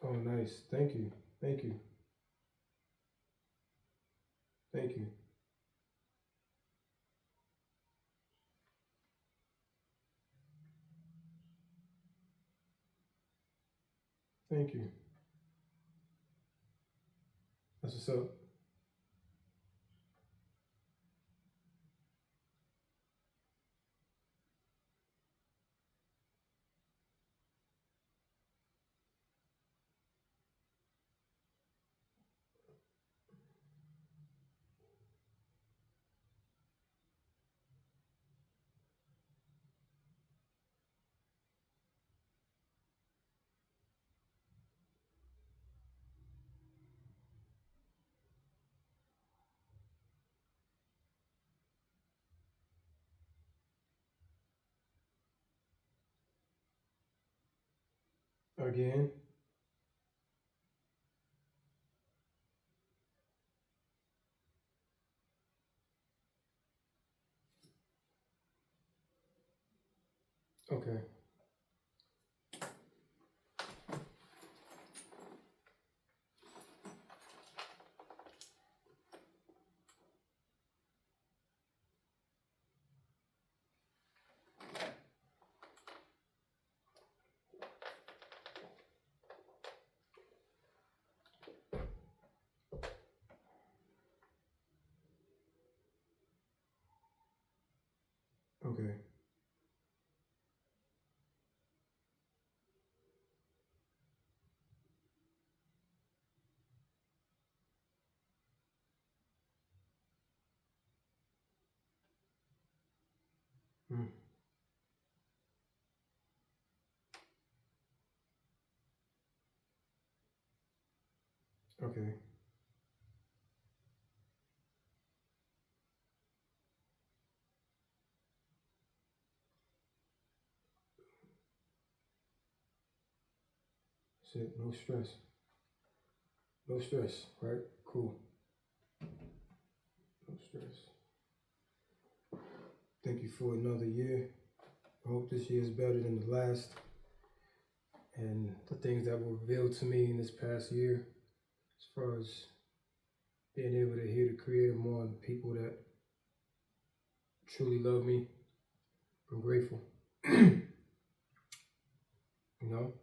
Oh, nice. Thank you. Thank you. Thank you. Thank you. That's what's up. Again. Okay. Okay. Mm. Okay. That's it. No stress. No stress. Right? Cool. No stress. Thank you for another year. I hope this year is better than the last. And the things that were revealed to me in this past year, as far as being able to hear the Creator more and the people that truly love me, I'm grateful. You know,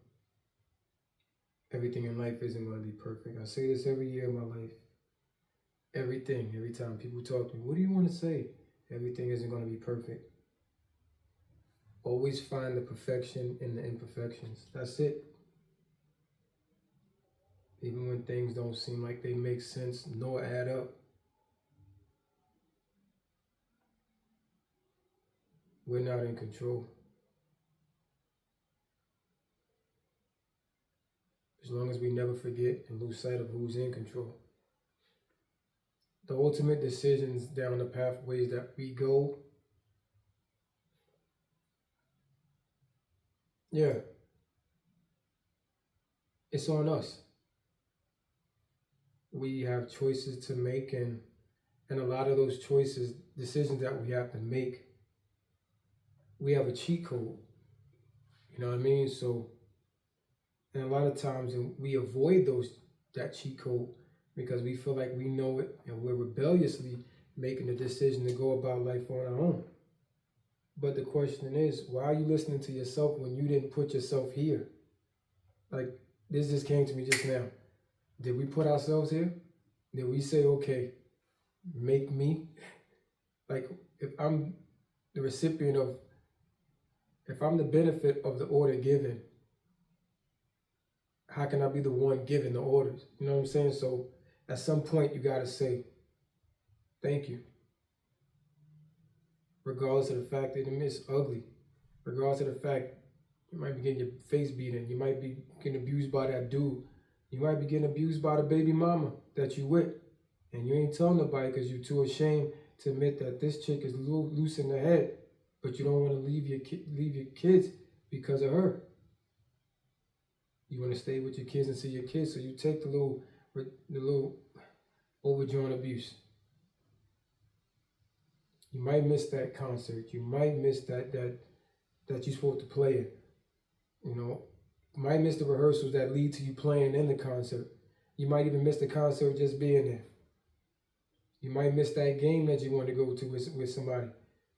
everything in life isn't going to be perfect. I say this every year of my life. Everything, every time people talk to me, what do you want to say? Everything isn't going to be perfect. Always find the perfection in the imperfections. That's it. Even when things don't seem like they make sense nor add up, we're not in control. As long as we never forget and lose sight of who's in control. The ultimate decisions down the pathways that we go, yeah, it's on us. We have choices to make, and a lot of those choices, decisions that we have to make, we have a cheat code. You know what I mean? So, and a lot of times we avoid that cheat code because we feel like we know it and we're rebelliously making the decision to go about life on our own. But the question is, why are you listening to yourself when you didn't put yourself here? Like, this just came to me just now. Did we put ourselves here? Did we say, okay, make me? Like, if I'm the recipient of, if I'm the benefit of the order given, how can I be the one giving the orders? You know what I'm saying? So at some point, you got to say, thank you. Regardless of the fact that it's ugly. Regardless of the fact you might be getting your face beaten. You might be getting abused by that dude. You might be getting abused by the baby mama that you with. And you ain't telling nobody because you're too ashamed to admit that this chick is loose in the head. But you don't want to leave your kids because of her. You want to stay with your kids and see your kids, so you take the little overdrawn abuse. You might miss that concert. You might miss that you're supposed to play it. You know, You might miss the rehearsals that lead to you playing in the concert. You might even miss the concert just being there. You might miss that game that you want to go to with somebody.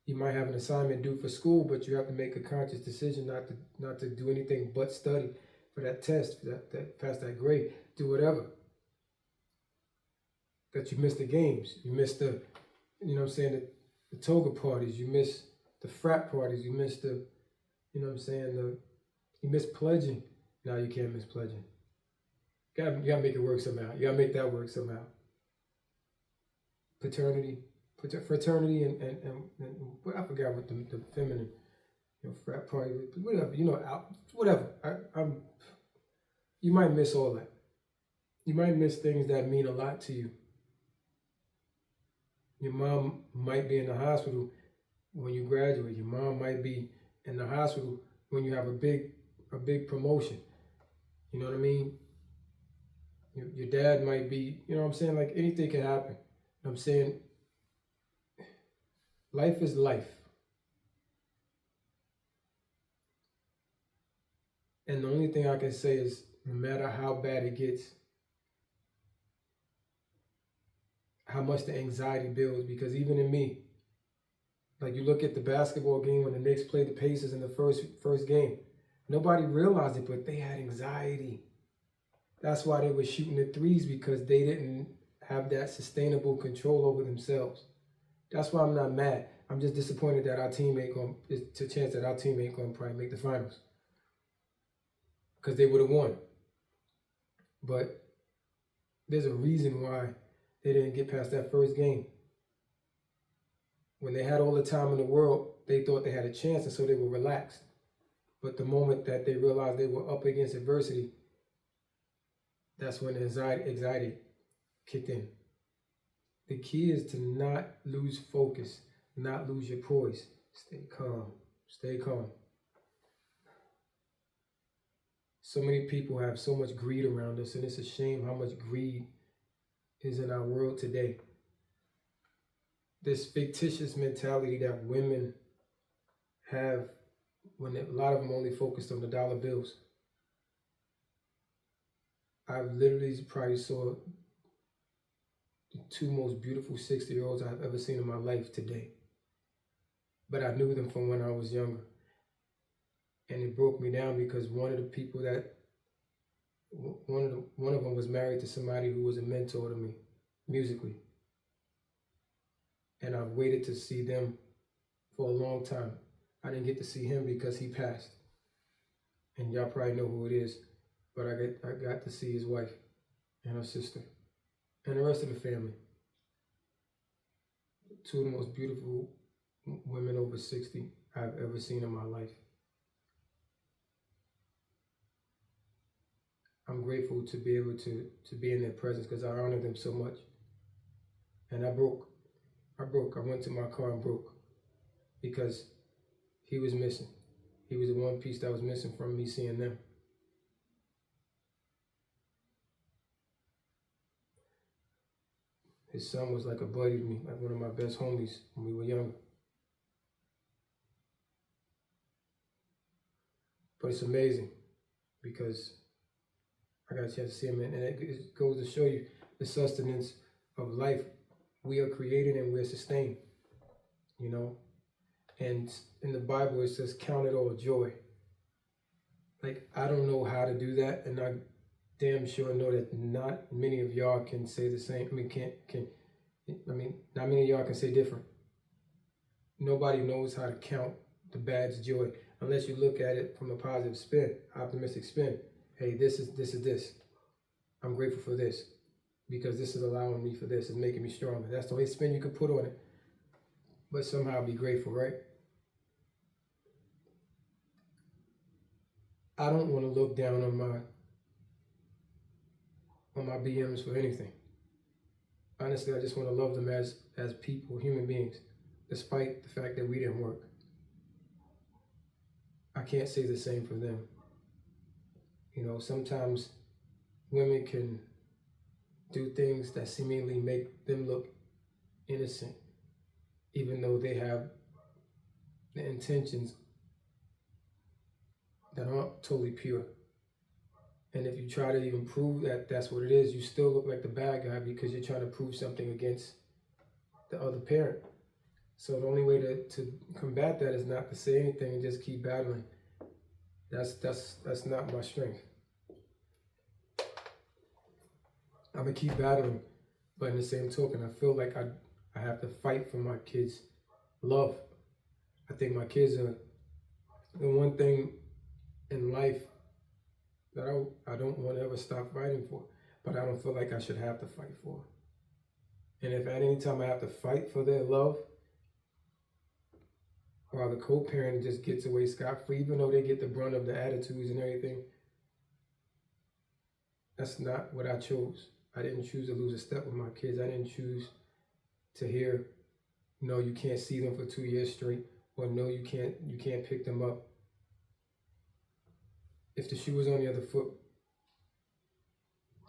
You might have an assignment due for school, but you have to make a conscious decision not to do anything but study for that test, that pass that grade, do whatever. That you miss the games, you miss the, you know what I'm saying, the toga parties, you miss the frat parties, you miss the, you know what I'm saying, you miss pledging. Now you can't miss pledging. You gotta make it work somehow. You gotta make that work somehow. Fraternity, and I forgot what the feminine, frat party, whatever, whatever. You might miss all that. You might miss things that mean a lot to you. Your mom might be in the hospital when you graduate. Your mom might be in the hospital when you have a big promotion. You know what I mean? Your dad might be, you know what I'm saying? Like anything can happen. I'm saying life is life. And the only thing I can say is no matter how bad it gets, how much the anxiety builds, because even in me, like you look at the basketball game when the Knicks played the Pacers in the first game, nobody realized it, but they had anxiety. That's why they were shooting the threes, because they didn't have that sustainable control over themselves. That's why I'm not mad. I'm just disappointed that our team ain't going, it's a chance that our team ain't going to probably make the finals, because they would have won. But there's a reason why they didn't get past that first game. When they had all the time in the world, they thought they had a chance, and so they were relaxed. But the moment that they realized they were up against adversity, that's when the anxiety kicked in. The key is to not lose focus, not lose your poise. Stay calm. Stay calm. So many people have so much greed around us, and it's a shame how much greed is in our world today. This fictitious mentality that women have, when a lot of them only focused on the dollar bills. I've literally probably saw the two most beautiful 60-year-olds I've ever seen in my life today. But I knew them from when I was younger. And it broke me down because one of them was married to somebody who was a mentor to me, musically. And I've waited to see them for a long time. I didn't get to see him because he passed. And y'all probably know who it is. But I got to see his wife and her sister and the rest of the family. Two of the most beautiful women over 60 I've ever seen in my life. I'm grateful to be able to be in their presence because I honor them so much. And I broke. I went to my car and broke because he was missing. He was the one piece that was missing from me seeing them. His son was like a buddy to me, like one of my best homies when we were younger. But it's amazing because I got a chance to see him, and it goes to show you the sustenance of life. We are created and we're sustained, you know? And in the Bible, it says, count it all joy. Like, I don't know how to do that, and I damn sure know that not many of y'all can say the same. Not many of y'all can say different. Nobody knows how to count the bad's joy unless you look at it from a positive spin, optimistic spin. Hey, this is this. I'm grateful for this because this is allowing me for this. It's making me stronger. That's the only spin you can put on it. But somehow be grateful, right? I don't want to look down on my BMs for anything. Honestly, I just want to love them as people, human beings, despite the fact that we didn't work. I can't say the same for them. You know, sometimes women can do things that seemingly make them look innocent, even though they have the intentions that aren't totally pure. And if you try to even prove that that's what it is, you still look like the bad guy because you're trying to prove something against the other parent. So the only way to combat that is not to say anything and just keep battling. That's not my strength. I'm gonna keep battling, but in the same token, I feel like I have to fight for my kids' love. I think my kids are the one thing in life that I don't want to ever stop fighting for, but I don't feel like I should have to fight for. And if at any time I have to fight for their love, while the co-parent just gets away scot-free, even though they get the brunt of the attitudes and everything, that's not what I chose. I didn't choose to lose a step with my kids. I didn't choose to hear, no, you can't see them for 2 years straight, or no, you can't pick them up. If the shoe was on the other foot,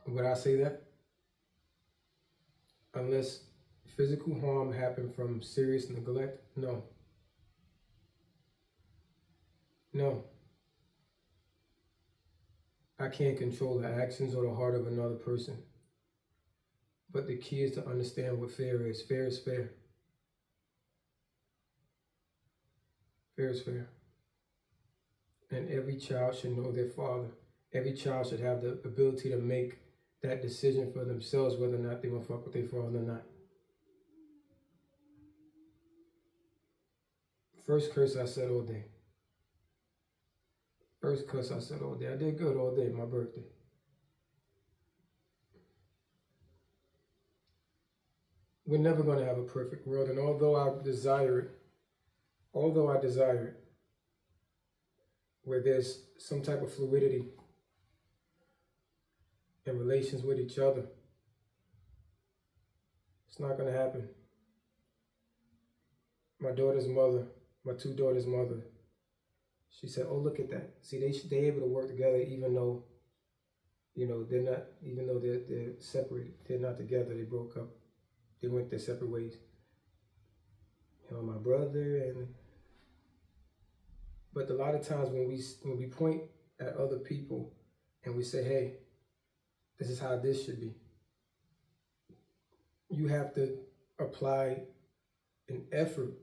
would I say that? Unless physical harm happened from serious neglect, no. No. I can't control the actions or the heart of another person. But the key is to understand what fair is. Fair is fair. Fair is fair. And every child should know their father. Every child should have the ability to make that decision for themselves, whether or not they want to fuck with their father or not. First curse I said all day. First curse I said all day. I did good all day, my birthday. We're never going to have a perfect world, and although I desire it, where there's some type of fluidity in relations with each other, it's not going to happen. My daughter's mother, my two daughters' mother, she said, "Oh, look at that. See, they able to work together even though, they're not, even though they're separated. They're not together. They broke up. They went their separate ways. My brother but a lot of times when we point at other people and we say, hey, this is how this should be, you have to apply an effort.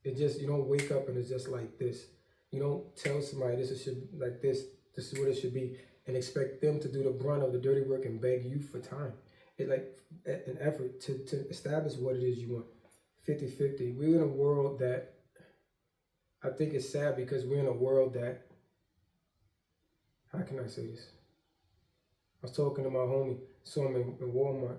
It just, you don't wake up and it's just like this. You don't tell somebody this should like this is what it should be, and expect them to do the brunt of the dirty work and beg you for time. It's like an effort to establish what it is you want. 50-50. We're in a world that, I think it's sad because we're in a world that, how can I say this? I was talking to my homie, saw him in Walmart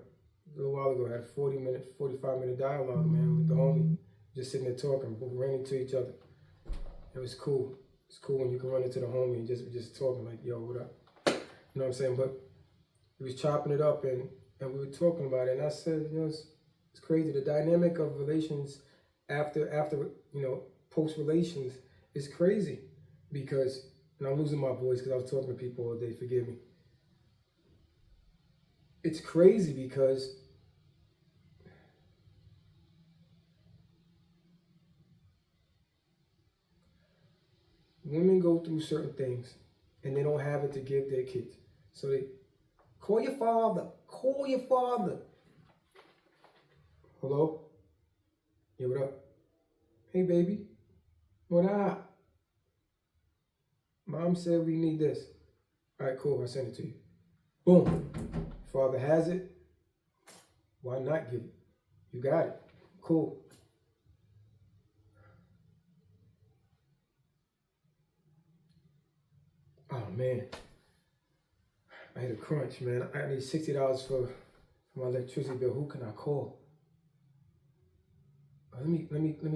a little while ago, had a 45-minute dialogue, man, with the homie. Just sitting there talking, we ran into each other. It was cool. It's cool when you can run into the homie and just talking like, yo, what up? You know what I'm saying? But he was chopping it up and we were talking about it. And I said, it's crazy. The dynamic of relations after post-relations is crazy because, and I'm losing my voice because I was talking to people all day, forgive me. It's crazy because women go through certain things and they don't have it to give their kids. So they call your father. Hello? Yeah, what up? Hey, baby. What up? Mom said we need this. All right, cool. I'll send it to you. Boom. Father has it. Why not give it? You got it. Cool. Oh, man. I hit a crunch, man. I need $60 for my electricity bill. Who can I call? Let me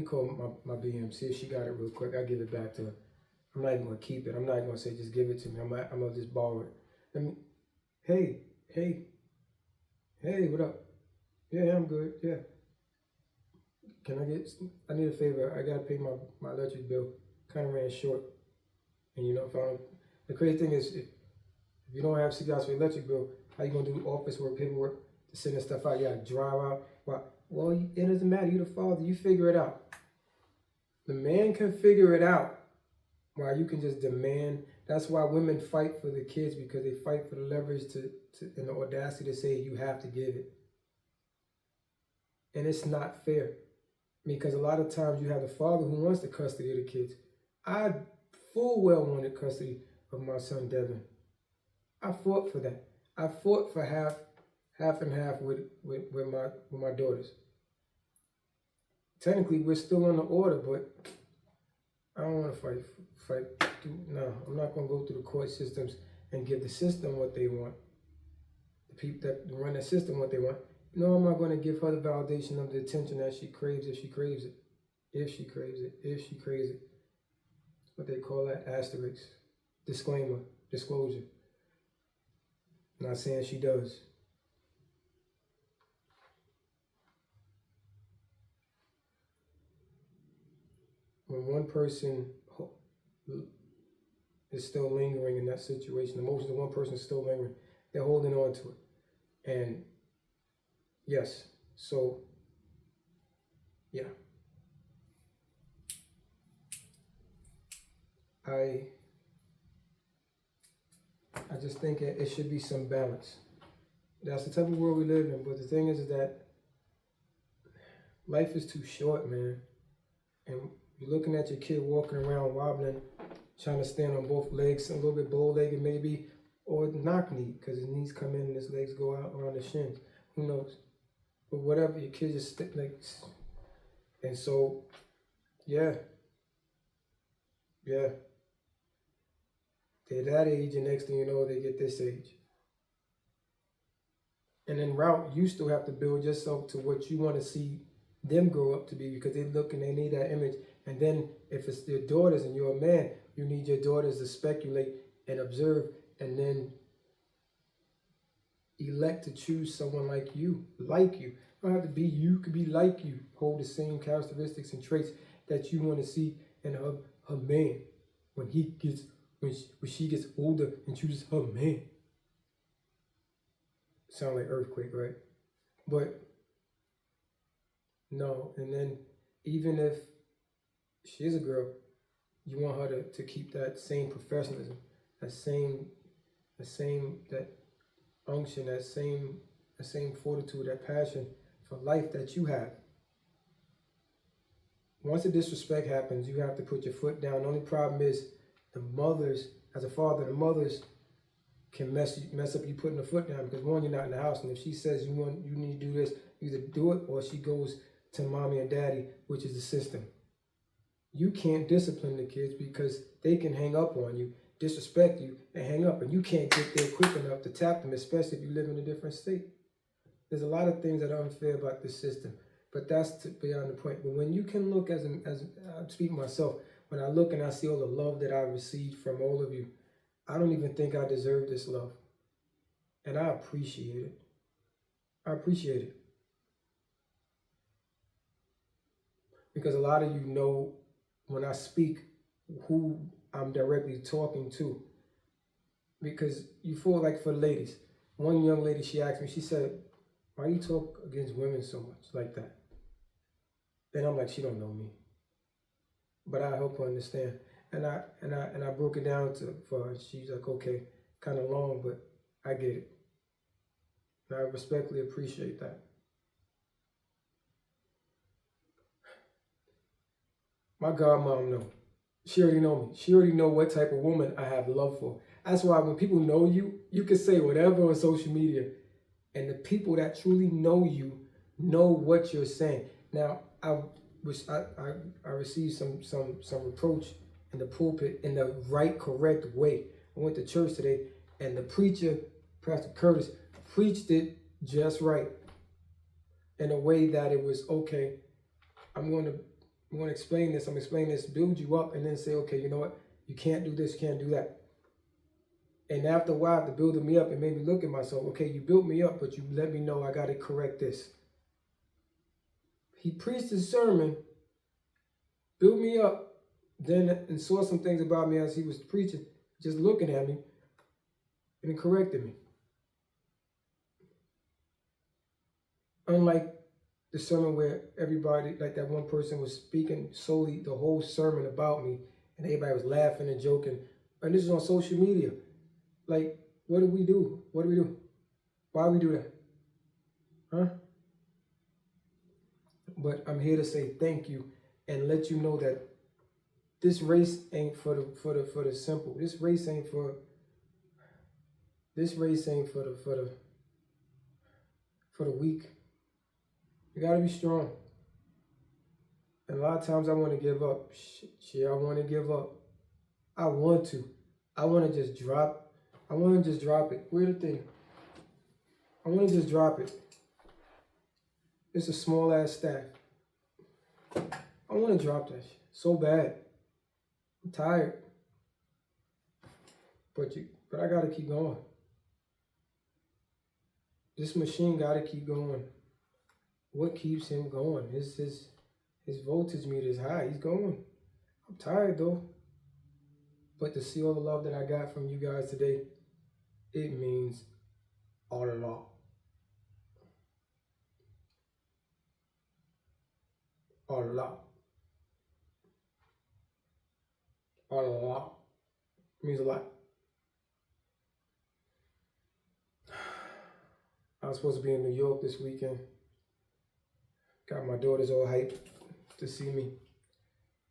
call my BM, see if she got it real quick. I'll give it back to her. I'm not even gonna keep it. I'm not gonna say just give it to me. I'm gonna just borrow it. Hey, what up? Yeah, I'm good. Yeah. I need a favor. I gotta pay my electric bill. Kind of ran short. And the crazy thing is, if you don't have $60 for your electric bill, how you gonna do office work, paperwork, to send this stuff out? You gotta drive out. Well, it doesn't matter. You're the father. You figure it out. The man can figure it out Why you can just demand. That's why women fight for the kids, because they fight for the leverage and the audacity to say you have to give it. And it's not fair, because a lot of times you have the father who wants the custody of the kids. I full well wanted custody of my son Devin. I fought for that. I fought for half and half with my daughters. Technically, we're still on the order, but I don't want to fight. No, I'm not going to go through the court systems and give the system what they want. The people that run the system what they want. No, I'm not going to give her the validation of the attention that she craves if she craves it. If she craves it. If she craves it. What they call that? Asterisk. Disclaimer. Disclosure. Not saying she does. When one person is still lingering in that situation, the emotions of one person is still lingering, they're holding on to it. And yes, so yeah. I just think it should be some balance. That's the type of world we live in. But the thing is that life is too short, man. And you're looking at your kid walking around wobbling, trying to stand on both legs, a little bit bow-legged maybe, or knock-knee, because his knees come in and his legs go out around the shins. Who knows? But whatever, your kid just like, and so, yeah. They're that age, and next thing you know, they get this age. And en route, you still have to build yourself to what you want to see them grow up to be, because they look and they need that image. And then if it's their daughters and you're a man, you need your daughters to speculate and observe and then elect to choose someone like you. You don't have to be you, could be like you. Hold the same characteristics and traits that you want to see in her man when she gets older and chooses her man. Sound like earthquake, right? But no, and then even if she is a girl, you want her to keep that same professionalism, that unction, that same fortitude, that passion for life that you have. Once the disrespect happens, you have to put your foot down. The only problem is the mothers, as a father, the mothers can mess up you putting the foot down, because one, you're not in the house, and if she says you need to do this, you either do it or she goes to mommy and daddy, which is the system. You can't discipline the kids because they can hang up on you, disrespect you, and hang up, and you can't get there quick enough to tap them, especially if you live in a different state. There's a lot of things that are unfair about this system, but that's beyond the point. But when you can look as I speak myself, when I look and I see all the love that I received from all of you, I don't even think I deserve this love. And I appreciate it. I appreciate it. Because a lot of you know when I speak who I'm directly talking to. Because you feel like, for ladies, one young lady, she asked me, she said, why you talk against women so much like that? And I'm like, she don't know me. But I help her understand. And I broke it down for her. She's like, okay, kind of long, but I get it. And I respectfully appreciate that. My godmom know. She already know me. She already know what type of woman I have love for. That's why when people know you, you can say whatever on social media, and the people that truly know you know what you're saying. Now, I received some reproach in the pulpit in the right, correct way. I went to church today, and the preacher, Pastor Curtis, preached it just right, in a way that it was okay. I'm going to explain this. I'm explaining this, build you up, and then say, okay, you know what? You can't do this, you can't do that. And after a while, after building me up, it made me look at myself. Okay, you built me up, but you let me know I got to correct this. He preached his sermon, built me up, then and saw some things about me as he was preaching, just looking at me, and he corrected me. Unlike the sermon where everybody, like that one person was speaking solely the whole sermon about me, and everybody was laughing and joking. And this is on social media. Like, what do we do? What do we do? Why we do that? Huh? But I'm here to say thank you and let you know that this race ain't for the simple. This race ain't for the weak. You gotta be strong. And a lot of times I want to give up. Shit, I want to give up. I want to. I want to just drop. I want to just drop it. Where's the thing? I want to just drop it. It's a small ass staff. I want to drop that shit so bad. I'm tired. But I gotta keep going. This machine gotta keep going. What keeps him going? His voltage meter is high. He's going. I'm tired though. But to see all the love that I got from you guys today, it means a lot. A lot. A lot. It means a lot. I was supposed to be in New York this weekend. Got my daughters all hyped to see me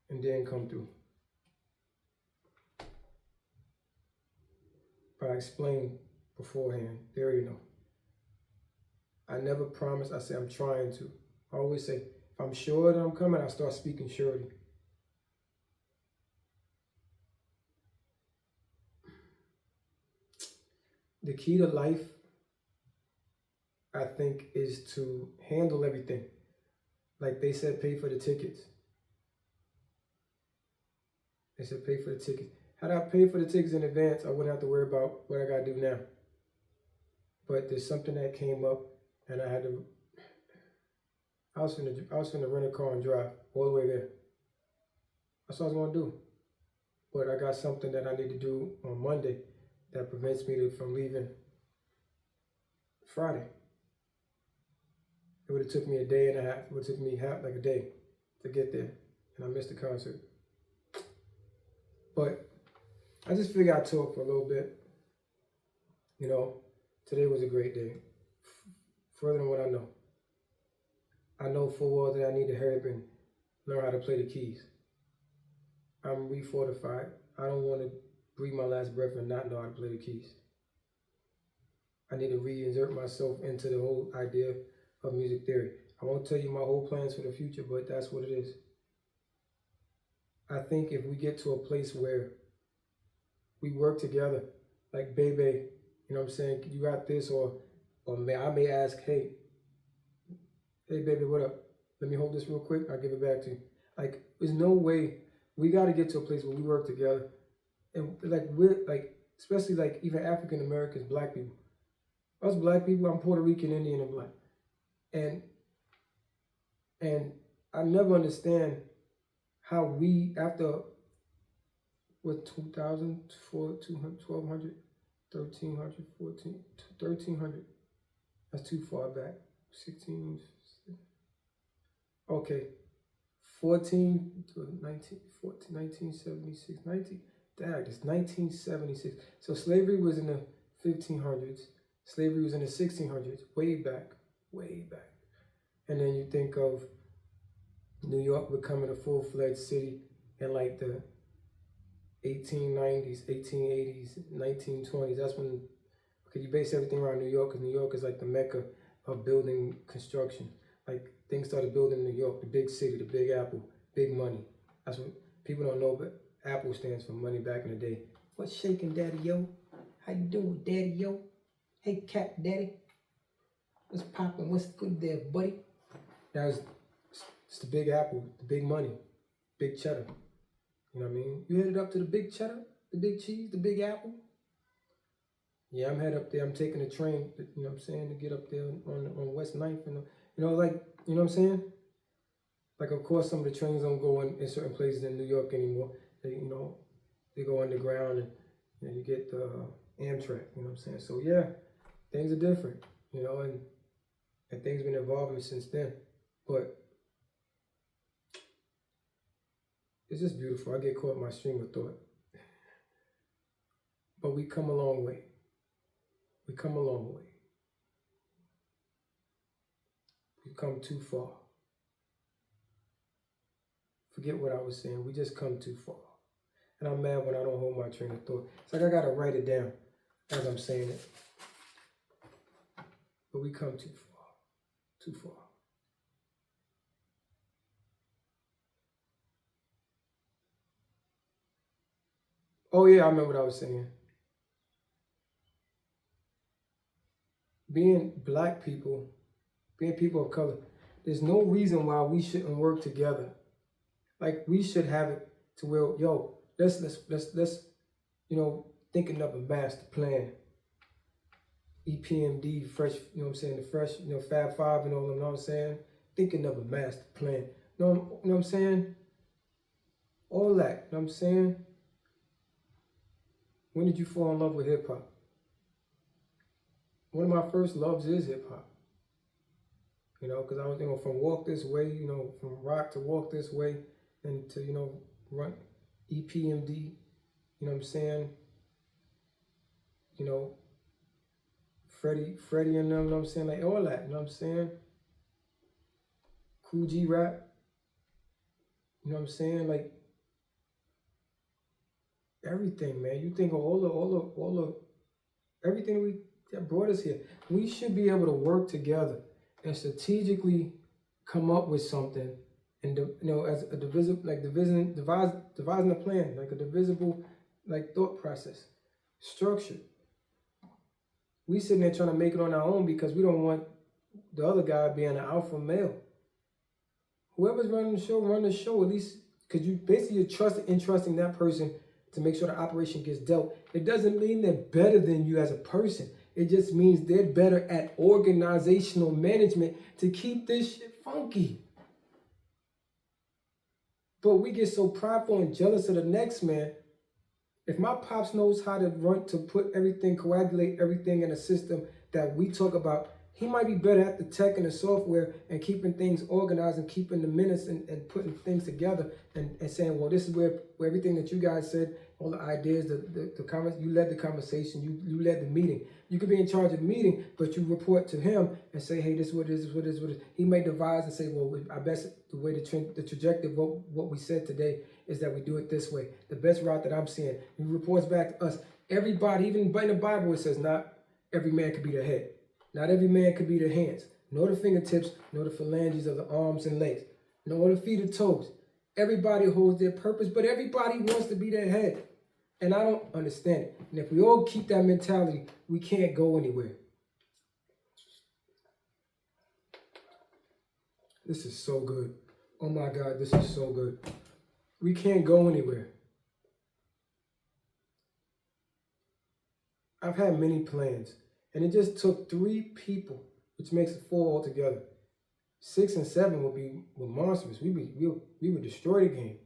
and didn't come through. But I explained beforehand. They already know. I never promised. I say I'm trying to. I always say, if I'm sure that I'm coming, I start speaking surety. The key to life, I think, is to handle everything. Like they said, pay for the tickets. They said, pay for the tickets. Had I paid for the tickets in advance, I wouldn't have to worry about what I got to do now. But there's something that came up, and I had to. I was finna rent a car and drive all the way there. That's what I was gonna do. But I got something that I need to do on Monday that prevents me from leaving Friday. It would have took me a day and a half. It would have took me like a day to get there, and I missed the concert. But I just figured I'd talk for a little bit. You know, today was a great day. Further than what I know. I know full well that I need to hurry up and learn how to play the keys. I'm refortified. I don't want to breathe my last breath and not know how to play the keys. I need to reinsert myself into the whole idea of music theory. I won't tell you my whole plans for the future, but that's what it is. I think if we get to a place where we work together, like Bebe, you know what I'm saying, you got this, or I may ask, hey baby, what up? Let me hold this real quick, I'll give it back to you. Like, there's no way, we gotta get to a place where we work together. And like, we're like, especially like even African Americans, black people. Us black people, I'm Puerto Rican, Indian, and black. And I never understand how we, after, what, 2,000, 1,200, 1,300, 1,300. That's too far back. 16, okay. 14 to 19, 14, 1976, 19, dang, it's 1976. So slavery was in the 1500s. Slavery was in the 1600s, way back. And then you think of New York becoming a full-fledged city in like the 1890s, 1880s, 1920s. That's when, okay, you base everything around New York, because New York is like the mecca of building construction. Like, things started building in New York, the big city, the big apple, big money. That's what people don't know, but Apple stands for money back in the day. What's shaking, Daddy, yo? How you doing, Daddy, yo? Hey, Cat Daddy. What's poppin'? What's good there, buddy? It's the big apple, the big money, big cheddar. You know what I mean? You headed up to the big cheddar, the big cheese, the big apple? Yeah, I'm headed up there. I'm taking a train, you know what I'm saying, to get up there on West 9th. And, you know, like, you know what I'm saying? Like, of course, some of the trains don't go in certain places in New York anymore. They, you know, they go underground, and you know, you get the Amtrak, you know what I'm saying? So, yeah, things are different, you know, and things been evolving since then. But It's just beautiful. I get caught in my stream of thought. But we come a long way. We come a long way. We come too far. Forget what I was saying. We just come too far. And I'm mad when I don't hold my train of thought. It's like I got to write it down as I'm saying it. But we come too far. Too far. Oh yeah, I remember what I was saying. Being black people, being people of color, there's no reason why we shouldn't work together. Like we should have it to where, yo, let's thinking up a master plan. EPMD, fresh, the fresh, Fab Five and all them, you know what I'm saying? Thinking of a master plan. You know what I'm saying? All that, you know what I'm saying? When did you fall in love with hip hop? One of my first loves is hip hop. Because I was, from Walk This Way, from rock to Walk This Way, and to, run EPMD, you know what I'm saying? Freddie and them, you know what I'm saying? Like all that, you know what I'm saying? Cool G rap, you know what I'm saying? Like everything, man. You think of all the everything that brought us here. We should be able to work together and strategically come up with something, and as a devising a plan, like a divisible, like thought process, structure. We sitting there trying to make it on our own because we don't want the other guy being an alpha male. Whoever's running the show, run the show, at least, because you're entrusting that person to make sure the operation gets dealt. It doesn't mean they're better than you as a person. It just means they're better at organizational management to keep this shit funky. But we get so prideful and jealous of the next man. If my pops knows how to put everything, coagulate everything in a system that we talk about, he might be better at the tech and the software and keeping things organized and keeping the minutes and putting things together and saying, well, this is where everything that you guys said, all the ideas, the comments, you led the conversation, you led the meeting. You could be in charge of the meeting, but you report to him and say, hey, this is what it is, this is what it is, what it is. He may devise and say, well, I best the way the trajectory of what we said today is that we do it this way. The best route that I'm seeing. He reports back to us. Everybody, even in the Bible, it says not every man could be the head. Not every man could be the hands, nor the fingertips, nor the phalanges of the arms and legs, nor the feet or toes. Everybody holds their purpose, but everybody wants to be their head. And I don't understand it. And if we all keep that mentality, we can't go anywhere. This is so good. Oh my God, this is so good. We can't go anywhere. I've had many plans. And it just took 3 people, which makes it 4 altogether. 6 and 7 were monstrous. We would destroy the game.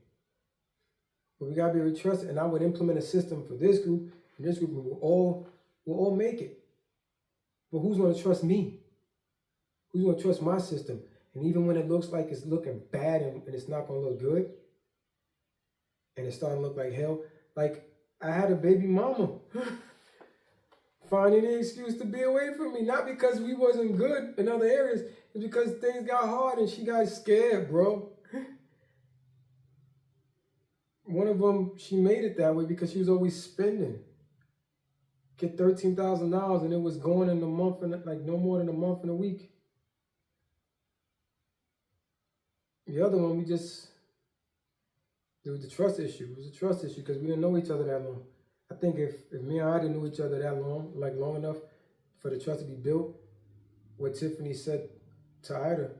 But we gotta be able to trust it. And I would implement a system for this group, and this group will all make it. But who's gonna trust me? Who's gonna trust my system? And even when it looks like it's looking bad and it's not gonna look good, and it's starting to look like hell, like I had a baby mama. Find any excuse to be away from me. Not because we wasn't good in other areas. It's because things got hard and she got scared, bro. One of them, she made it that way because she was always spending. Get $13,000 and it was going in a month, and like no more than a month and a week. The other one, there was the trust issue. It was a trust issue because we didn't know each other that long. I think if me and I didn't know each other that long, like long enough for the trust to be built, what Tiffany said to Ida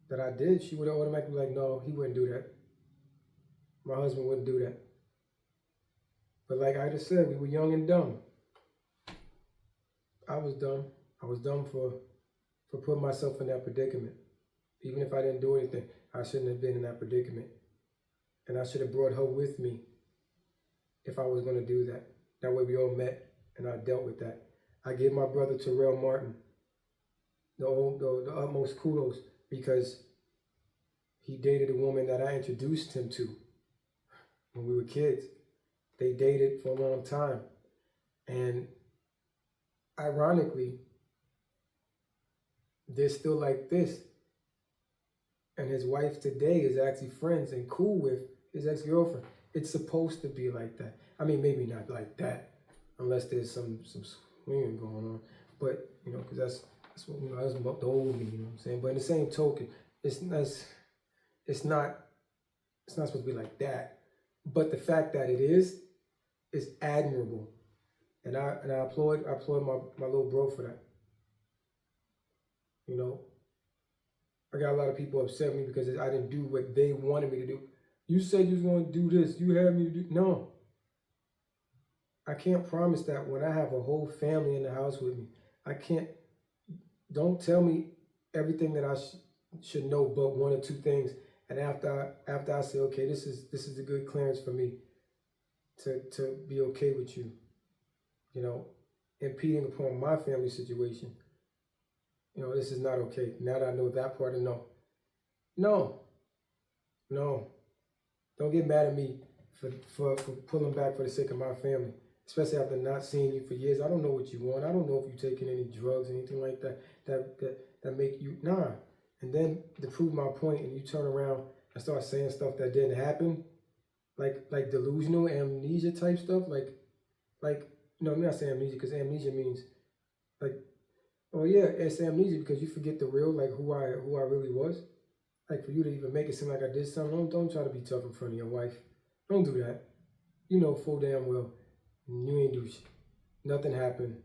that I did, she would have automatically be like, no, he wouldn't do that. My husband wouldn't do that. But like Ida said, we were young and dumb. I was dumb. I was dumb for putting myself in that predicament. Even if I didn't do anything, I shouldn't have been in that predicament. And I should have brought her with me if I was going to do that. That way we all met and I dealt with that. I give my brother Terrell Martin the utmost kudos because he dated a woman that I introduced him to. when we were kids. They dated for a long time. And ironically, they're still like this. And his wife today is actually friends and cool with his ex-girlfriend. It's supposed to be like that. I mean, maybe not like that, unless there's some swinging going on. But, you know, because that's what, you know, that's the old me, you know what I'm saying? But in the same token, it's not supposed to be like that. But the fact that it is admirable. And I applaud my little bro for that. You know? I got a lot of people upset with me because I didn't do what they wanted me to do. You said you was going to do this. You had me to do... No. I can't promise that when I have a whole family in the house with me. I can't... Don't tell me everything that I should know but one or two things. And after I say, okay, this is a good clearance for me to be okay with you. You know, impeding upon my family situation. You know, this is not okay. Now that I know that part, and no. Don't get mad at me for pulling back for the sake of my family, especially after not seeing you for years. I don't know what you want. I don't know if you're taking any drugs, anything like that make you, nah. And then to prove my point, and you turn around and start saying stuff that didn't happen, like delusional amnesia type stuff, no, I'm not saying amnesia because amnesia means like, oh yeah, it's amnesia because you forget the real, like who I really was. Like for you to even make it seem like I did something, don't try to be tough in front of your wife. Don't do that. You know full damn well you ain't do shit. Nothing happened.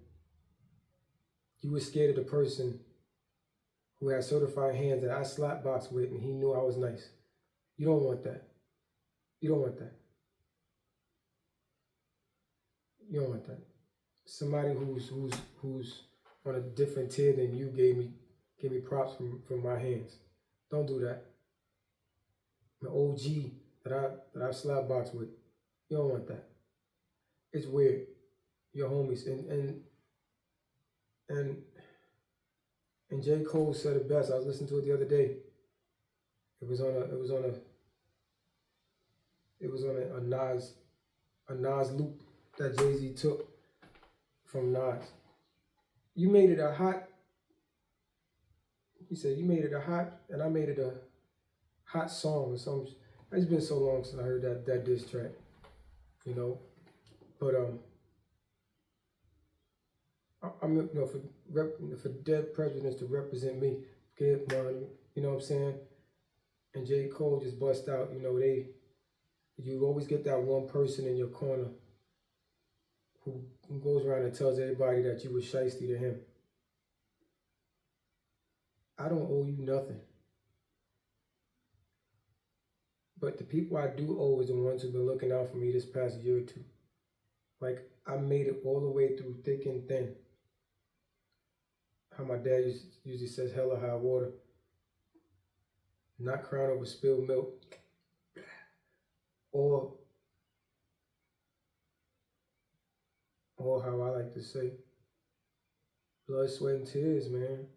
You were scared of the person who had certified hands that I slap box with, and he knew I was nice. You don't want that. You don't want that. You don't want that. Somebody who's on a different tier than you gave me props from my hands. Don't do that. The OG that I slap box with. You don't want that. It's weird. Your homies and J. Cole said it best. I was listening to it the other day. It was on a Nas loop that Jay-Z took from Nas. You made it a hot. He said you made it a hot, and I made it a hot song or something. It's been so long since I heard that diss track, you know. But I'm you know for Dead Presidents to represent me, get money, you know what I'm saying. And J. Cole just bust out, you know, you always get that one person in your corner who goes around and tells everybody that you were shiesty to him. I don't owe you nothing. But the people I do owe is the ones who've been looking out for me this past year or two. Like, I made it all the way through thick and thin. How my dad usually says, hella high water. Not crying over spilled milk. Or how I like to say, blood, sweat, and tears, man.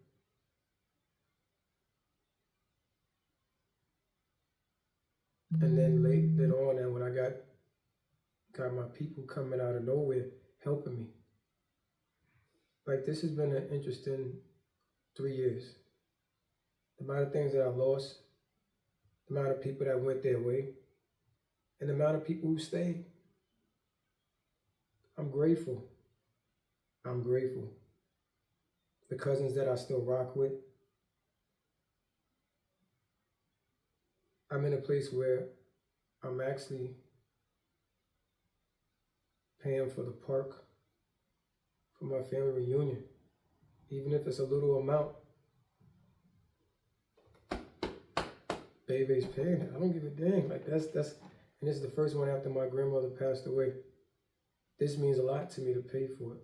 And then later on, and when I got my people coming out of nowhere helping me. Like, this has been an interesting 3 years. The amount of things that I lost, the amount of people that went their way, and the amount of people who stayed. I'm grateful. I'm grateful. The cousins that I still rock with. I'm in a place where I'm actually paying for the park for my family reunion, even if it's a little amount. Baby's paying it. I don't give a dang. Like that's, and this is the first one after my grandmother passed away. This means a lot to me to pay for it.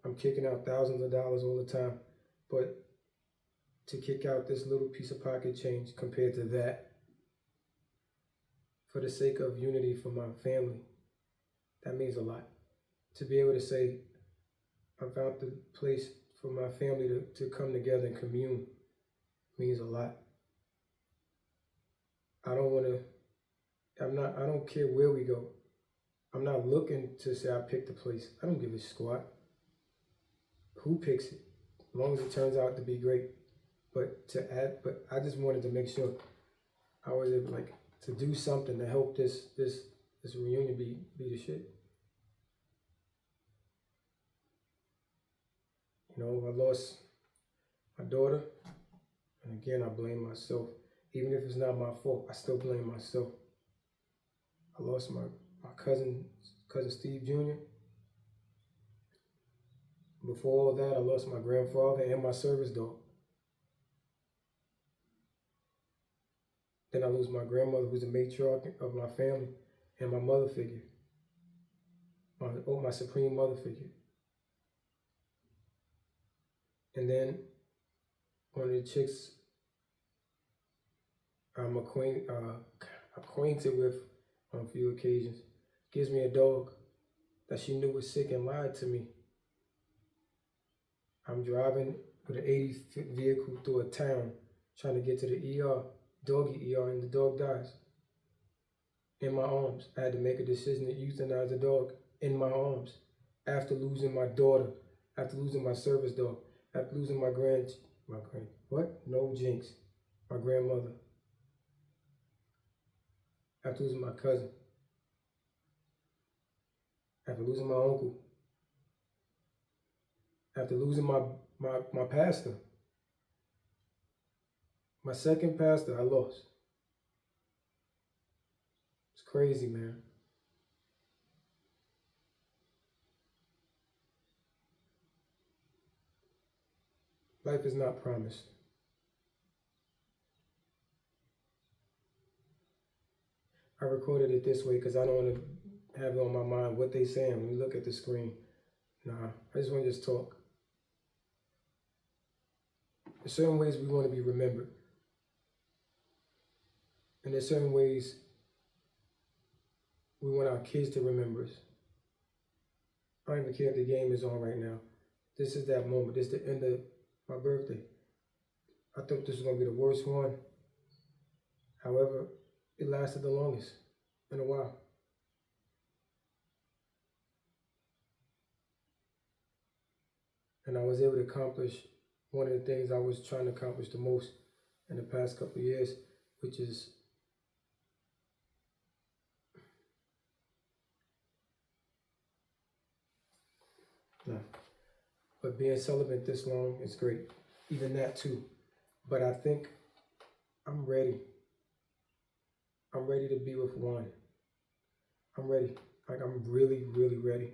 I'm kicking out thousands of dollars all the time, but to kick out this little piece of pocket change compared to that, for the sake of unity for my family, that means a lot. To be able to say, I found the place for my family to come together and commune means a lot. I don't want to, I don't care where we go. I'm not looking to say I picked the place. I don't give a squat who picks it, as long as it turns out to be great. But I just wanted to make sure I was able to do something to help this reunion be the shit. You know, I lost my daughter, and again I blame myself. Even if it's not my fault, I still blame myself. I lost my cousin Steve Jr. Before all that, I lost my grandfather and my service dog. Then I lose my grandmother, who's the matriarch of my family, and my mother figure, my supreme mother figure. And then one of the chicks I'm acquainted with on a few occasions gives me a dog that she knew was sick and lied to me. I'm driving with an 80-foot vehicle through a town trying to get to the ER, doggy ER, and the dog dies in my arms. I had to make a decision to euthanize the dog in my arms after losing my daughter, after losing my service dog, after losing my grandmother, after losing my cousin, after losing my uncle, after losing my pastor. My second pastor I lost. It's crazy, man. Life is not promised. I recorded it this way because I don't want to have it on my mind what they saying when you look at the screen. Nah, I just want to just talk. There's certain ways we want to be remembered. And there's certain ways we want our kids to remember us. I don't even care if the game is on right now. This is that moment. This is the end of my birthday. I thought this was going to be the worst one. However, it lasted the longest in a while. And I was able to accomplish one of the things I was trying to accomplish the most in the past couple of years, which is but being celibate this long is great. Even that too. But I think I'm ready. I'm ready to be with one. I'm ready. I'm really, really ready.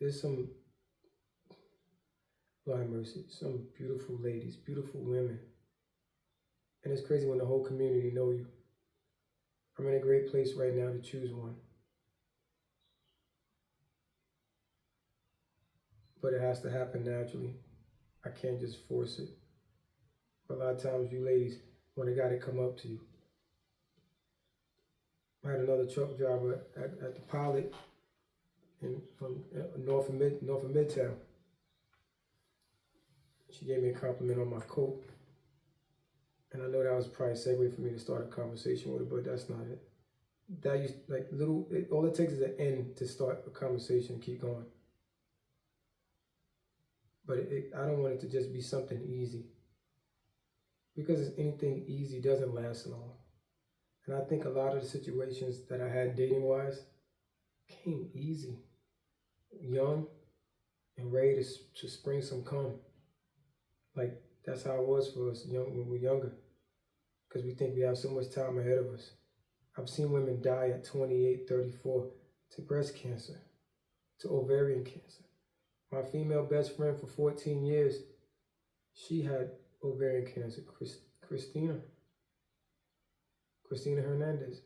There's some, Lord have mercy, some beautiful ladies, beautiful women. And it's crazy when the whole community know you. I'm in a great place right now to choose one. But it has to happen naturally. I can't just force it. But a lot of times you ladies want a guy to come up to you. I had another truck driver at the Pilot from north of Midtown. She gave me a compliment on my coat. And I know that was probably a segue for me to start a conversation with her, but that's not it. That used all it takes is an end to start a conversation and keep going. But I don't want it to just be something easy. Because anything easy doesn't last long. And I think a lot of the situations that I had dating-wise came easy. Young and ready to spring some cum. Like, that's how it was for us when we were younger. Because we think we have so much time ahead of us. I've seen women die at 28, 34 to breast cancer, to ovarian cancer. My female best friend for 14 years, she had ovarian cancer, Christina Hernandez.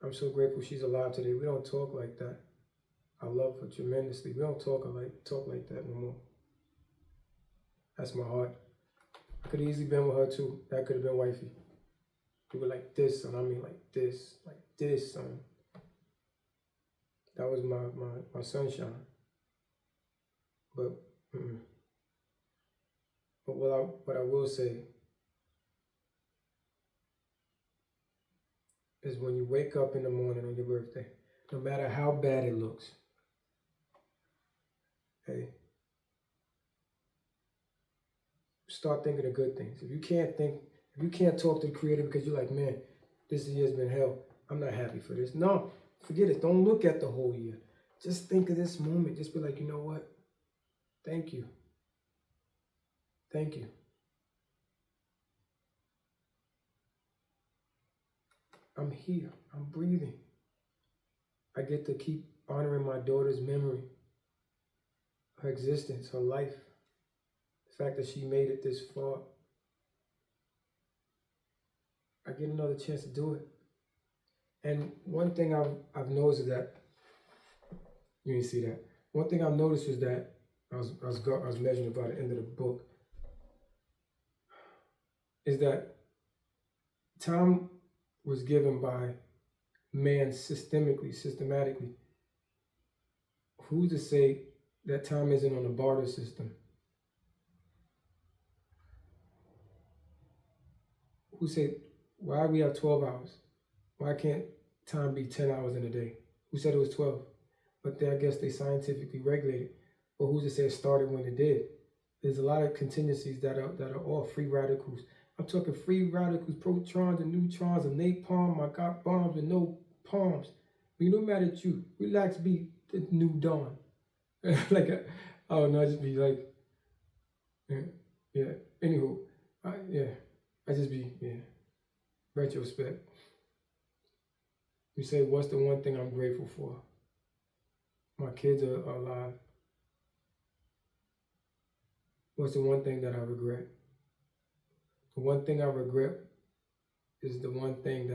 I'm so grateful she's alive today. We don't talk like that. I love her tremendously. We don't talk like that no more. That's my heart. I could have easily been with her too. That could have been wifey. We were like this, son. I mean like this, son. That was my sunshine. But what I will say, is when you wake up in the morning on your birthday, no matter how bad it looks, hey, start thinking of good things. If you can't talk to the Creator because you're like, man, this year's been hell, I'm not happy for this. No, forget it. Don't look at the whole year. Just think of this moment. Just be like, you know what? Thank you. Thank you. I'm here. I'm breathing. I get to keep honoring my daughter's memory, her existence, her life, the fact that she made it this far. I get another chance to do it. And one thing I've noticed is that, you didn't see that. One thing I've noticed is that I was measuring by the end of the book, is that time was given by man systematically. Who's to say that time isn't on a barter system? Who said, why we have 12 hours? Why can't time be 10 hours in a day? Who said it was 12? But I guess they scientifically regulate it. But who's to say it started when it did? There's a lot of contingencies that are all free radicals. I'm talking free radicals, protons and neutrons, and napalm. I got bombs with no palms. We no matter at you. Relax, be the new dawn. Like, I don't know, I just be like, yeah. Anywho, I just be, retrospect. You say, what's the one thing I'm grateful for? My kids are alive. What's the one thing that I regret? The one thing I regret is the one thing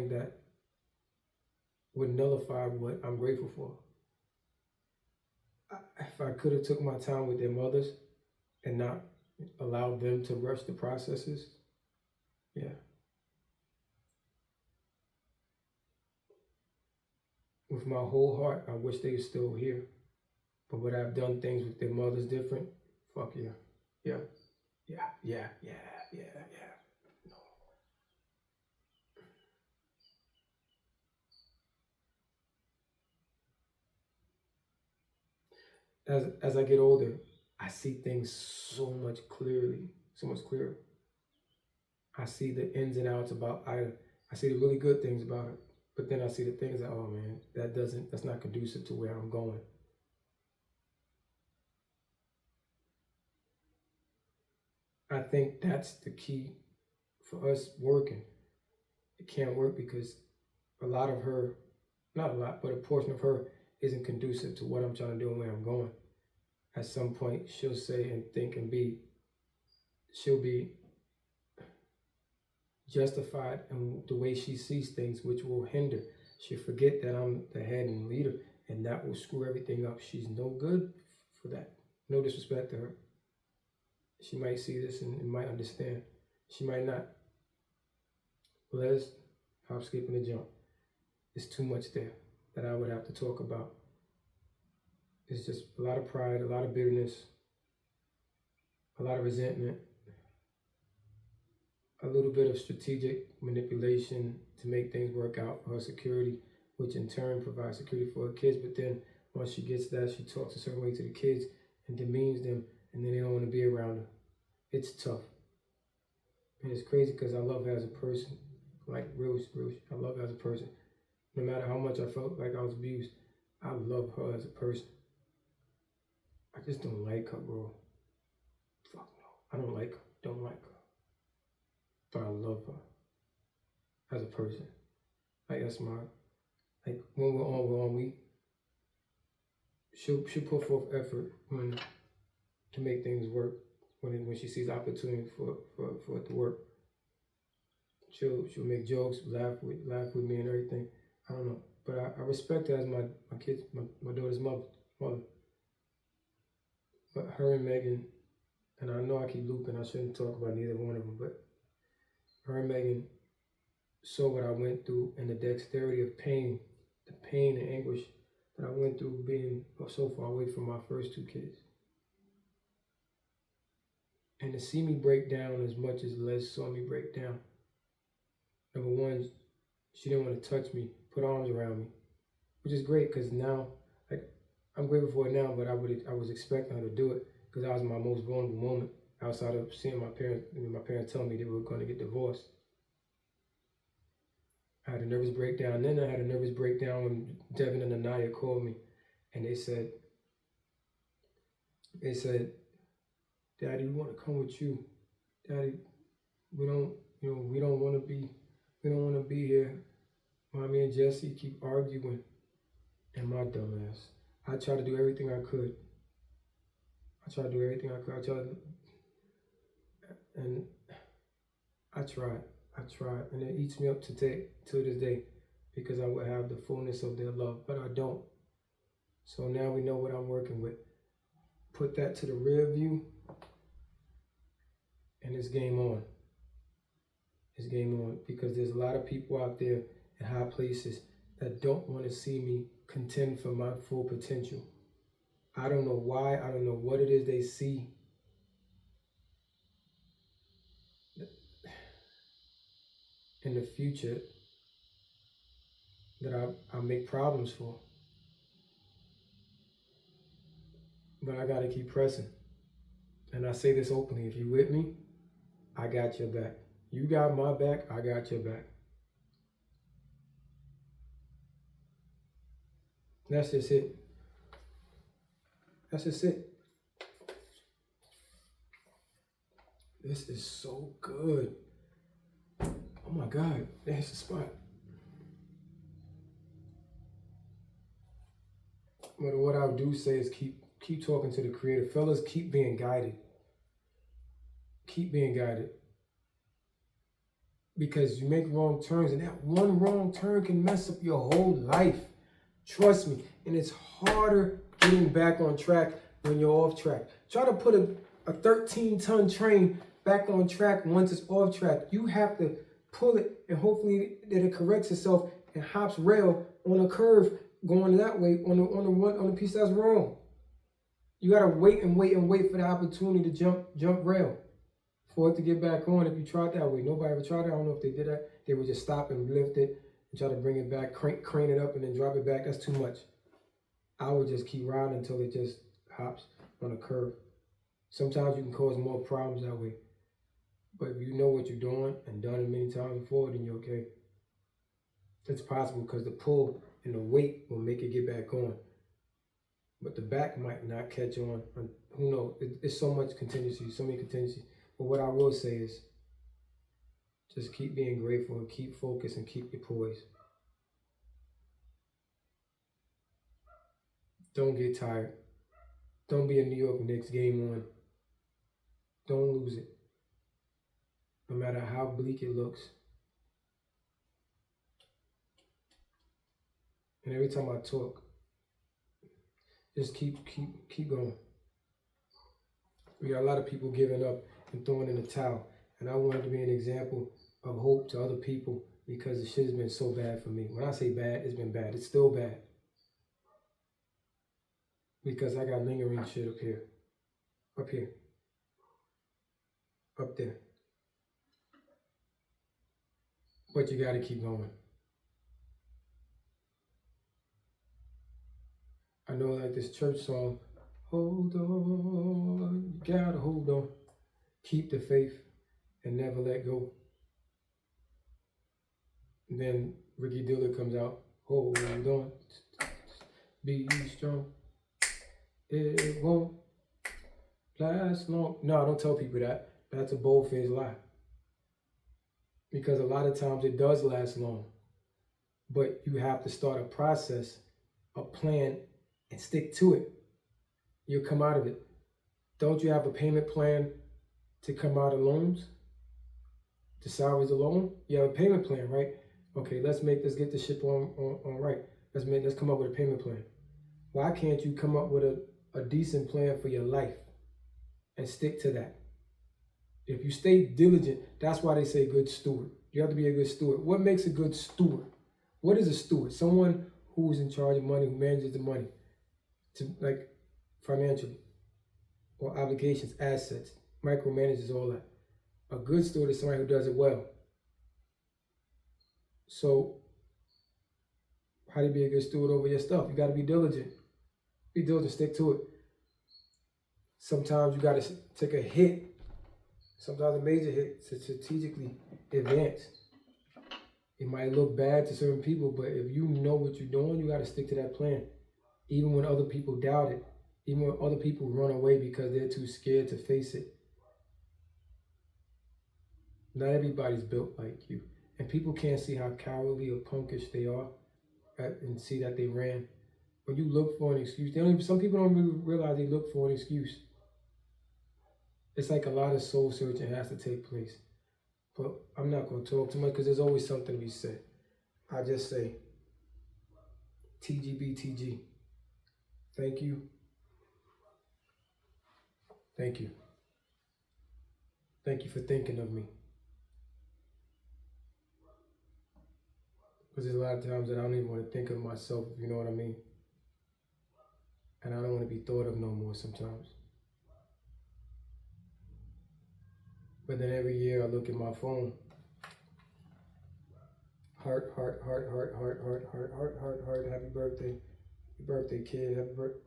that would nullify what I'm grateful for. If I could have took my time with their mothers and not allowed them to rush the processes, yeah. With my whole heart, I wish they were still here. But would I have done things with their mothers different? Fuck yeah. Yeah. No. As I get older, I see things so much clearer. I see the ins and outs about either. I see the really good things about it, but then I see the things that, oh man, that's not conducive to where I'm going. I think that's the key for us working. It can't work because a lot of her, not a lot, but a portion of her isn't conducive to what I'm trying to do and where I'm going. At some point, she'll say and think and she'll be justified in the way she sees things, which will hinder. She'll forget that I'm the head and leader, and that will screw everything up. She's no good for that. No disrespect to her. She might see this and might understand. She might not. Les, hop, skip, and a jump. There's too much there that I would have to talk about. It's just a lot of pride, a lot of bitterness, a lot of resentment, a little bit of strategic manipulation to make things work out for her security, which in turn provides security for her kids. But then once she gets that, she talks a certain way to the kids and demeans them, and then they don't want to be around her. It's tough. And it's crazy because I love her as a person. Like, real, I love her as a person. No matter how much I felt like I was abused, I love her as a person. I just don't like her, bro. Fuck no. I don't like her. Don't like her. But I love her as a person. Like, that's my, like, when we're on, she'll put forth effort to make things work. When she sees opportunity for it to work. She'll make jokes, laugh with me and everything. I don't know. But I respect her as my kids, my daughter's mother. But her and Megan, and I know I keep looping, I shouldn't talk about neither one of them, but her and Megan saw what I went through and the dexterity of pain, the pain and anguish that I went through being so far away from my first two kids. And to see me break down as much as Les saw me break down, Number one, she didn't want to touch me, put arms around me, which is great because now, like, I'm grateful for it now, but I was expecting her to do it because that was my most vulnerable moment outside of seeing my parents. My parents telling me they were going to get divorced. I had a nervous breakdown. Then I had a nervous breakdown when Devin and Anaya called me, and they said, "Daddy, we want to come with you. Daddy, we don't want to be here. Mommy and Jesse keep arguing." And my dumb ass, I tried to do everything I could. I tried, and I tried, and it eats me up to this day, because I would have the fullness of their love, but I don't. So now we know what I'm working with. Put that to the rear view, and it's game on. It's game on, because there's a lot of people out there in high places that don't want to see me contend for my full potential. I don't know why. I don't know what it is they see in the future that I make problems for. But I gotta keep pressing. And I say this openly: if you with me, I got your back. You got my back, I got your back. That's just it. That's just it. This is so good. Oh my God, that's the spot. But what I do say is keep talking to the Creator. Fellas, keep being guided. Keep being guided. Because you make wrong turns, and that one wrong turn can mess up your whole life. Trust me. And it's harder getting back on track when you're off track. Try to put a 13-ton train back on track once it's off track. You have to pull it, and hopefully that it corrects itself and hops rail on a curve going that way on the piece that's wrong. You gotta wait for the opportunity to jump rail for it to get back on. If you tried that way, nobody ever tried it. I don't know if they did that. They would just stop and lift it and try to bring it back, crane it up and then drop it back. That's too much. I would just keep riding until it just hops on a curve. Sometimes you can cause more problems that way. But if you know what you're doing and done it many times before, then you're okay. It's possible because the pull and the weight will make it get back on. But the back might not catch on. Who knows? It's so much contingency, so many contingencies. But what I will say is just keep being grateful and keep focused and keep your poise. Don't get tired. Don't be a New York Knicks game on. Don't lose it. No matter how bleak it looks. And every time I talk, just keep going. We got a lot of people giving up and throwing in the towel. And I wanted to be an example of hope to other people because the shit has been so bad for me. When I say bad, it's been bad. It's still bad. Because I got lingering shit up here, up there. But you gotta keep going. I know, like this church song, hold on, you gotta hold on. Keep the faith and never let go. And then Ricky Dillard comes out, hold on, be strong. It won't last long. No, don't tell people that. That's a bold-faced lie. Because a lot of times it does last long. But you have to start a process, a plan, and stick to it. You'll come out of it. Don't you have a payment plan to come out of loans? To salvage the loan? You have a payment plan, right? Okay, let's get this ship on right. Let's come up with a payment plan. Why can't you come up with a decent plan for your life and stick to that? If you stay diligent, that's why they say good steward. You have to be a good steward. What makes a good steward? What is a steward? Someone who's in charge of money, who manages the money, to like financially, or obligations, assets, micromanages all that. A good steward is somebody who does it well. So how do you be a good steward over your stuff? You got to be diligent. Be diligent, stick to it. Sometimes you got to take a hit, sometimes a major hit, to strategically advance. It might look bad to certain people, but if you know what you're doing, you got to stick to that plan. Even when other people doubt it, even when other people run away because they're too scared to face it. Not everybody's built like you. And people can't see how cowardly or punkish they are and see that they ran. When you look for an excuse, some people don't really realize they look for an excuse. It's like a lot of soul searching has to take place. But I'm not going to talk too much because there's always something to be said. I just say, TGBTG. Thank you. Thank you. Thank you for thinking of me. Because there's a lot of times that I don't even want to think of myself, if you know what I mean. And I don't want to be thought of no more sometimes. But then every year I look at my phone. Heart, heart, heart, heart, heart, heart, heart, heart, heart, heart. Happy birthday. Happy birthday, kid. Happy birthday.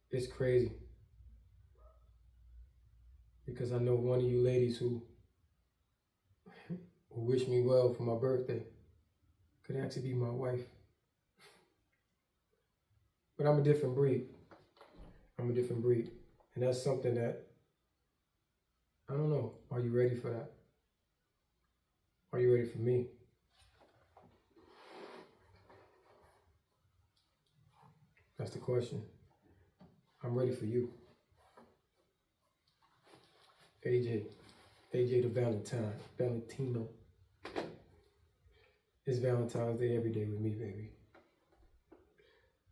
It's crazy. Because I know one of you ladies who wish me well for my birthday could actually be my wife. But I'm a different breed. I'm a different breed. And that's something that, I don't know. Are you ready for that? Are you ready for me? That's the question. I'm ready for you. AJ the Valentino. It's Valentine's Day every day with me, baby.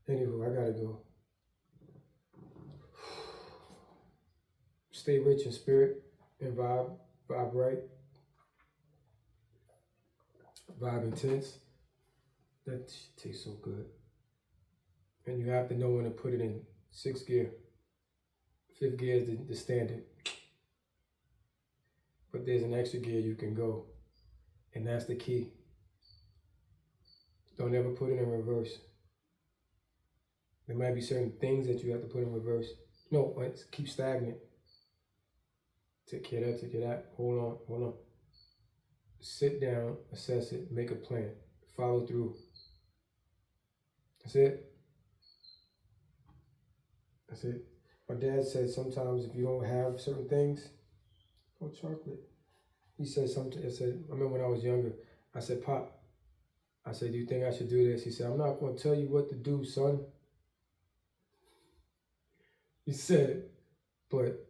Anywho, I gotta go. Stay rich in spirit and vibe right. Vibe intense. That shit tastes so good. And you have to know when to put it in 6th gear. 5th gear is the standard. But there's an extra gear you can go. And that's the key. Don't ever put it in reverse. There might be certain things that you have to put in reverse. No, keep stagnant. Take care of that. Hold on. Sit down, assess it, make a plan, follow through. That's it. My dad said sometimes if you don't have certain things, oh, chocolate. He said something. I remember when I was younger, I said, Pop, I said, do you think I should do this? He said, I'm not going to tell you what to do, son. He said, but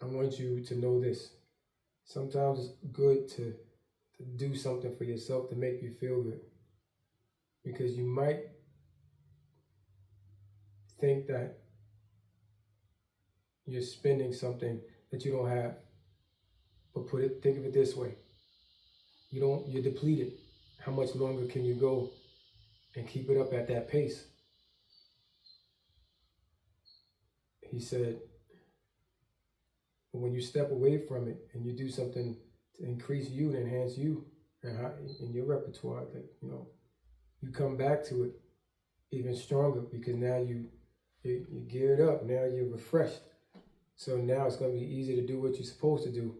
I want you to know this. Sometimes it's good to do something for yourself to make you feel good. Because you might think that you're spending something that you don't have. But think of it this way. You're depleted. How much longer can you go and keep it up at that pace? He said, when you step away from it and you do something to increase you, to enhance you and your repertoire, that you come back to it even stronger because now you're geared up. Now you're refreshed. So now it's going to be easy to do what you're supposed to do,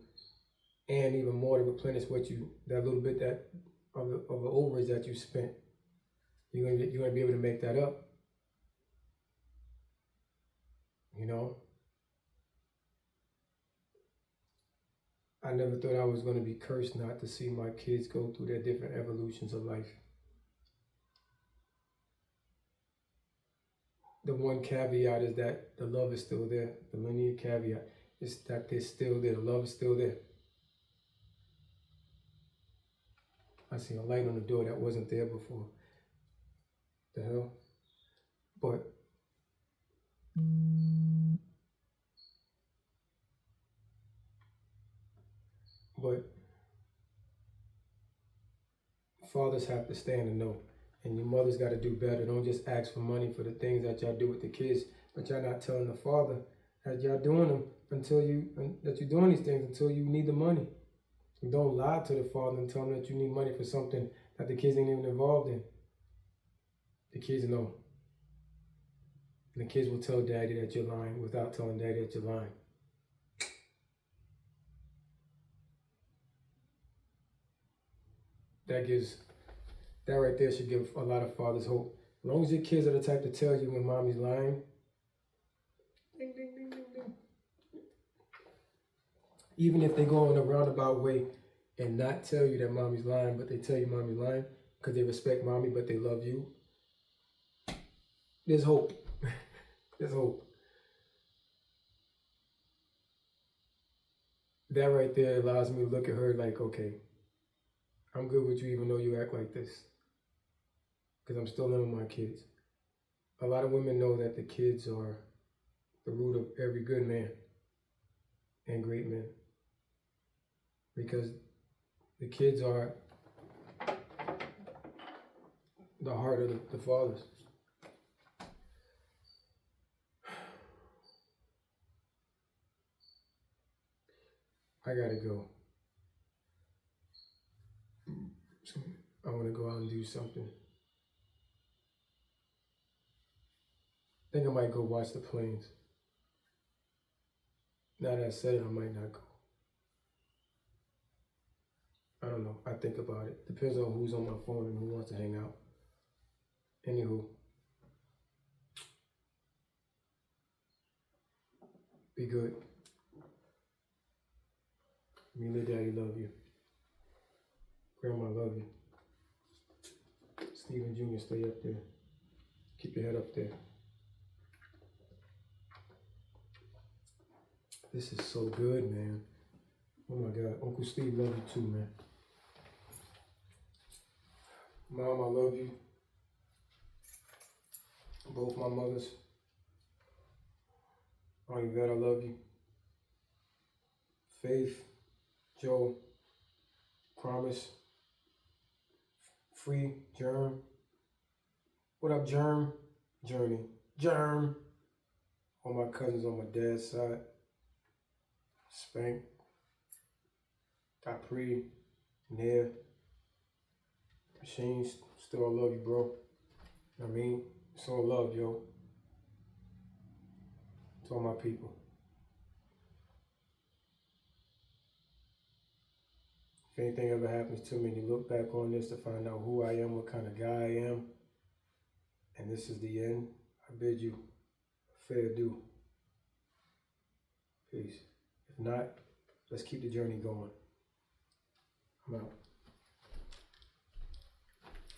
and even more to replenish that little bit of the overage that you spent. You're going to be able to make that up. I never thought I was going to be cursed not to see my kids go through their different evolutions of life. The one caveat is that the love is still there. The linear caveat is that they're still there. The love is still there. I see a light on the door that wasn't there before. The hell? But fathers have to stand and know. And your mother's got to do better. Don't just ask for money for the things that y'all do with the kids, but y'all not telling the father as y'all doing them that you're doing these things until you need the money. And don't lie to the father and tell him that you need money for something that the kids ain't even involved in. The kids know. And the kids will tell daddy that you're lying without telling daddy that you're lying. That right there should give a lot of fathers hope. As long as your kids are the type to tell you when mommy's lying, ding, ding, ding, ding, ding. Even if they go in a roundabout way and not tell you that mommy's lying, but they tell you mommy's lying because they respect mommy, but they love you, there's hope. There's hope. That right there allows me to look at her like, okay, I'm good with you even though you act like this. Because I'm still living with my kids. A lot of women know that the kids are the root of every good man and great man. Because the kids are the heart of the fathers. I gotta go. So I want to go out and do something. I think I might go watch the planes. Now that I said it, I might not go. I don't know. I think about it. Depends on who's on my phone and who wants to hang out. Anywho. Be good. Me and your daddy love you. Grandma love you. Stephen Jr., stay up there. Keep your head up there. This is so good, man. Oh my God. Uncle Steve love you too, man. Mom, I love you. Both my mothers. Aunt Yvette, I love you. Faith, Joe, Promise, Free, Germ. What up, Germ? Journey. Germ. All my cousins on my dad's side. Spank. Capri. Nair. Machine. Still I love you, bro. I mean, it's all love, yo. To all my people. If anything ever happens to me and you look back on this to find out who I am, what kind of guy I am, and this is the end, I bid you fair due. Peace. If not, let's keep the journey going. I'm out.